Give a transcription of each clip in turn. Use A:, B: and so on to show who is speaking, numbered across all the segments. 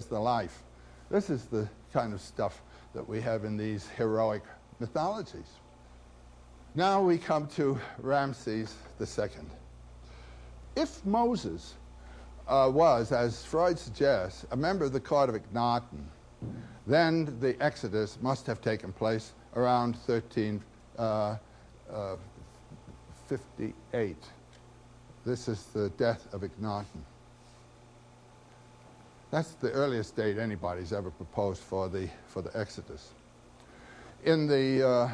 A: the life. This is the kind of stuff that we have in these heroic mythologies. Now we come to Ramses II. If Moses was, as Freud suggests, a member of the court of Akhenaten, then the Exodus must have taken place around 1358. This is the death of Akhenaten. That's the earliest date anybody's ever proposed for the Exodus. In the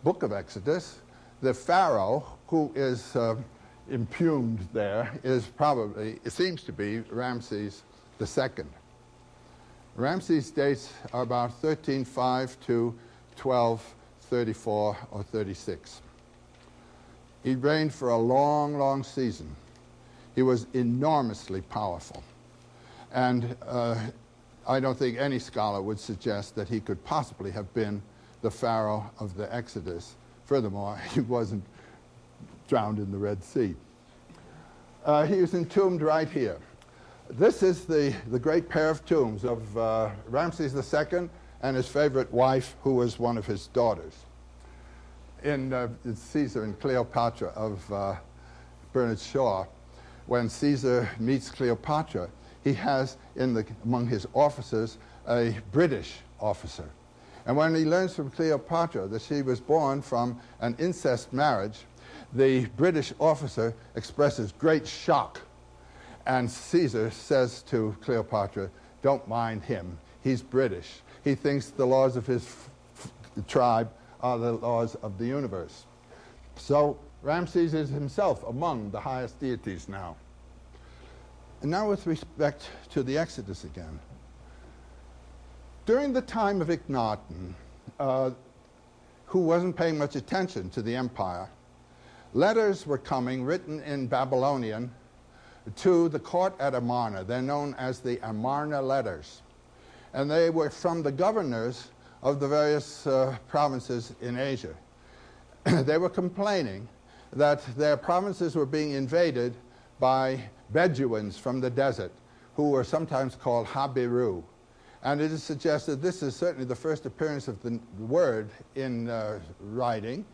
A: book of Exodus, the Pharaoh who is impugned there is probably, it seems to be, Ramses II. Ramses' dates are about 1305 to 1234 or 36. He reigned for a long, long season. He was enormously powerful. And I don't think any scholar would suggest that he could possibly have been the Pharaoh of the Exodus. Furthermore, he wasn't drowned in the Red Sea. He was entombed right here. This is the great pair of tombs of Ramses II and his favorite wife, who was one of his daughters. In Caesar and Cleopatra of Bernard Shaw, when Caesar meets Cleopatra, he has among his officers a British officer. And when he learns from Cleopatra that she was born from an incest marriage, the British officer expresses great shock. And Caesar says to Cleopatra, "Don't mind him. He's British. He thinks the laws of his tribe are the laws of the universe." So Ramses is himself among the highest deities now. And now with respect to the Exodus again. During the time of Akhenaten, who wasn't paying much attention to the empire, letters were coming written in Babylonian to the court at Amarna. They're known as the Amarna letters. And they were from the governors of the various provinces in Asia. They were complaining that their provinces were being invaded by Bedouins from the desert, who were sometimes called Habiru. And it is suggested this is certainly the first appearance of the word in writing,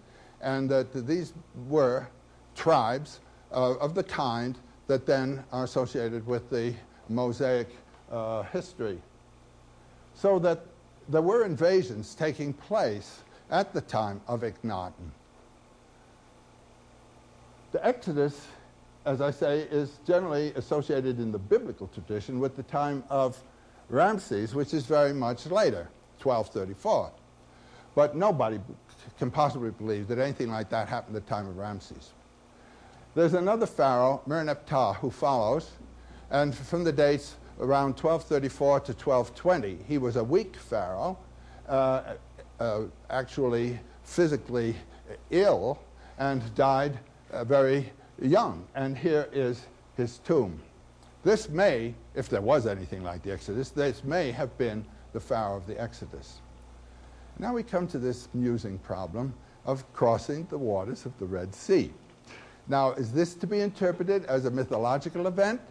A: and that these were tribes of the kind that then are associated with the Mosaic history. So that there were invasions taking place at the time of Akhenaten. The Exodus, as I say, is generally associated in the biblical tradition with the time of Ramses, which is very much later, 1234. But nobody can possibly believe that anything like that happened at the time of Ramses. There's another pharaoh, Merneptah, who follows, and from the dates around 1234 to 1220, he was a weak pharaoh, actually physically ill, and died very young. And here is his tomb. This may, if there was anything like the Exodus, this may have been the Pharaoh of the Exodus. Now we come to this musing problem of crossing the waters of the Red Sea. Now, is this to be interpreted as a mythological event,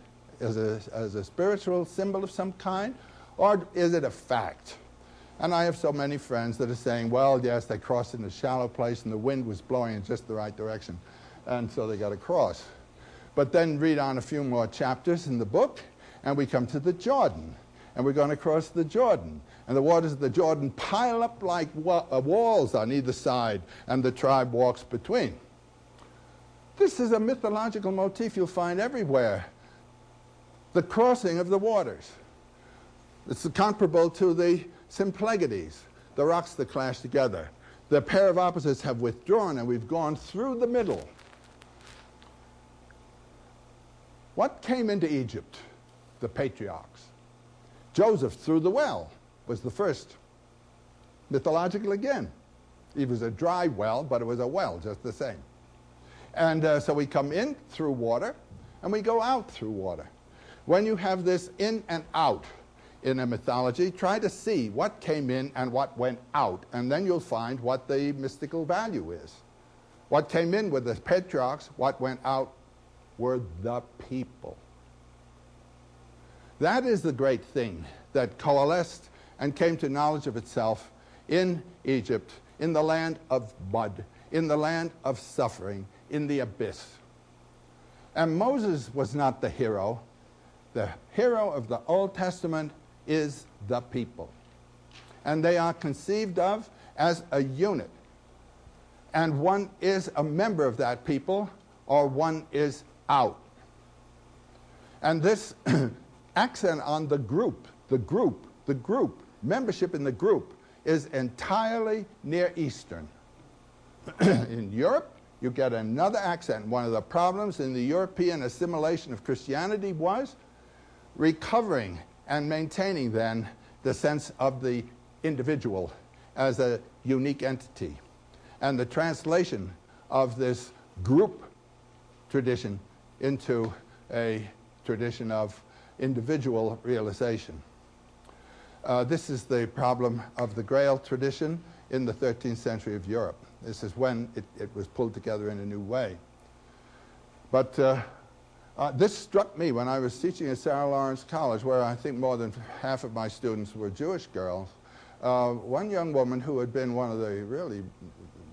A: as a spiritual symbol of some kind, or is it a fact? And I have so many friends that are saying, well, yes, they crossed in a shallow place and the wind was blowing in just the right direction, and so they got across. But then read on a few more chapters in the book, and we come to the Jordan. And we're going to cross the Jordan. And the waters of the Jordan pile up like walls on either side, and the tribe walks between. This is a mythological motif you'll find everywhere. The crossing of the waters. It's comparable to the Symplegades, the rocks that clash together. The pair of opposites have withdrawn, and we've gone through the middle. What came into Egypt? The patriarchs. Joseph through the well was the first. Mythological again. It was a dry well, but it was a well just the same. And so we come in through water, and we go out through water. When you have this in and out in a mythology, try to see what came in and what went out, and then you'll find what the mystical value is. What came in were the patriarchs, what went out were the people. That is the great thing that coalesced and came to knowledge of itself in Egypt, in the land of mud, in the land of suffering, in the abyss. And Moses was not the hero. The hero of the Old Testament is the people. And they are conceived of as a unit. And one is a member of that people, or one is out. And this accent on the group, membership in the group, is entirely Near Eastern. In Europe, you get another accent. One of the problems in the European assimilation of Christianity was recovering and maintaining then the sense of the individual as a unique entity, and the translation of this group tradition into a tradition of individual realization. This is the problem of the Grail tradition in the 13th century of Europe. This is when it was pulled together in a new way. But this struck me when I was teaching at Sarah Lawrence College, where I think more than half of my students were Jewish girls. One young woman who had been one of the really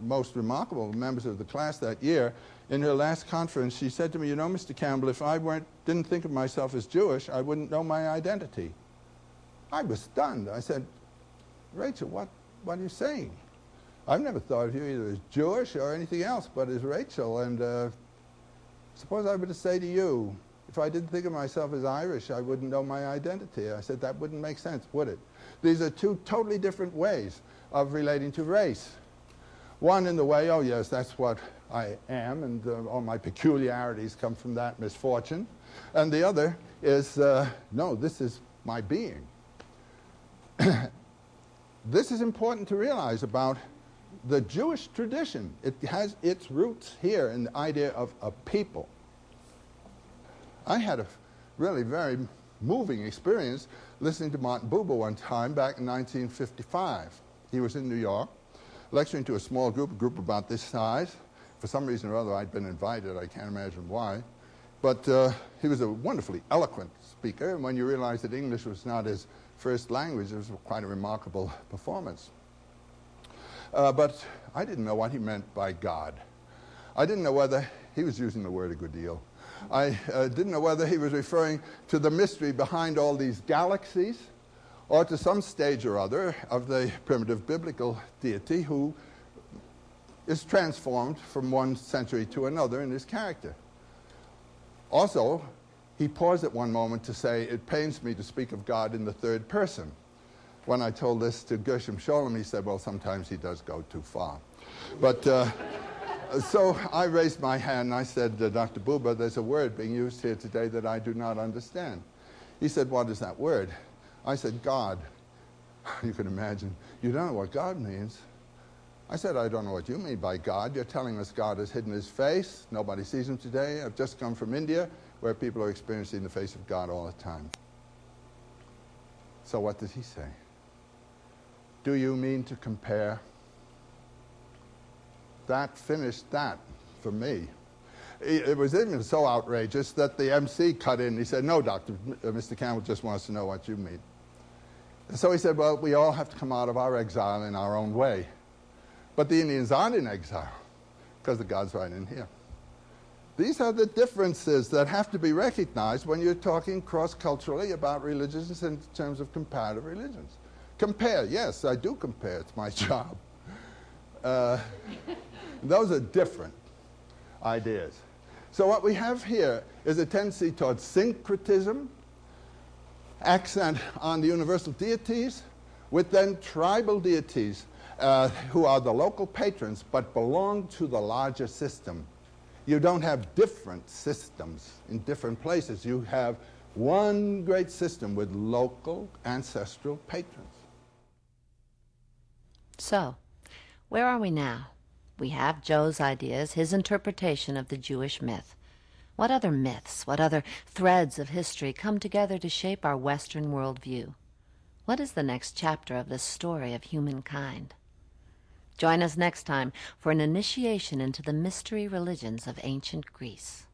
A: most remarkable members of the class that year, in her last conference, she said to me, "You know, Mr. Campbell, if I didn't think of myself as Jewish, I wouldn't know my identity." I was stunned. I said, "Rachel, what are you saying? I've never thought of you either as Jewish or anything else but as Rachel. And suppose I were to say to you, if I didn't think of myself as Irish, I wouldn't know my identity." I said, "That wouldn't make sense, would it?" These are two totally different ways of relating to race. One in the way, oh yes, that's what I am, and all my peculiarities come from that misfortune. And the other is, no, this is my being. This is important to realize about the Jewish tradition. It has its roots here in the idea of a people. I had a really very moving experience listening to Martin Buber one time back in 1955. He was in New York, lecturing to a small group, a group about this size. For some reason or other, I'd been invited. I can't imagine why. But he was a wonderfully eloquent speaker, and when you realize that English was not his first language, it was quite a remarkable performance. But I didn't know what he meant by God. I didn't know whether he was using the word a good deal. I didn't know whether he was referring to the mystery behind all these galaxies, or to some stage or other of the primitive biblical deity who is transformed from one century to another in his character. Also, he paused at one moment to say, "It pains me to speak of God in the third person." When I told this to Gershom Scholem, he said, "Well, sometimes he does go too far." But so I raised my hand and I said, "Dr. Buber, there's a word being used here today that I do not understand." He said, "What is that word?" I said, "God." You can imagine, "You don't know what God means." I said, "I don't know what you mean by God. You're telling us God has hidden his face. Nobody sees him today. I've just come from India, where people are experiencing the face of God all the time." So what did he say? "Do you mean to compare?" That finished that for me. It was even so outrageous that the MC cut in. He said, "No, Doctor, Mr. Campbell just wants to know what you mean." So he said, "Well, we all have to come out of our exile in our own way. But the Indians aren't in exile, because the God's right in here." These are the differences that have to be recognized when you're talking cross-culturally about religions in terms of comparative religions. Compare, yes, I do compare. It's my job. Those are different ideas. So what we have here is a tendency towards syncretism, accent on the universal deities, with then tribal deities who are the local patrons but belong to the larger system. You don't have different systems in different places. You have one great system with local ancestral patrons.
B: So, where are we now? We have Joe's ideas, his interpretation of the Jewish myth. What other myths, what other threads of history come together to shape our Western worldview? What is the next chapter of this story of humankind? Join us next time for an initiation into the mystery religions of ancient Greece.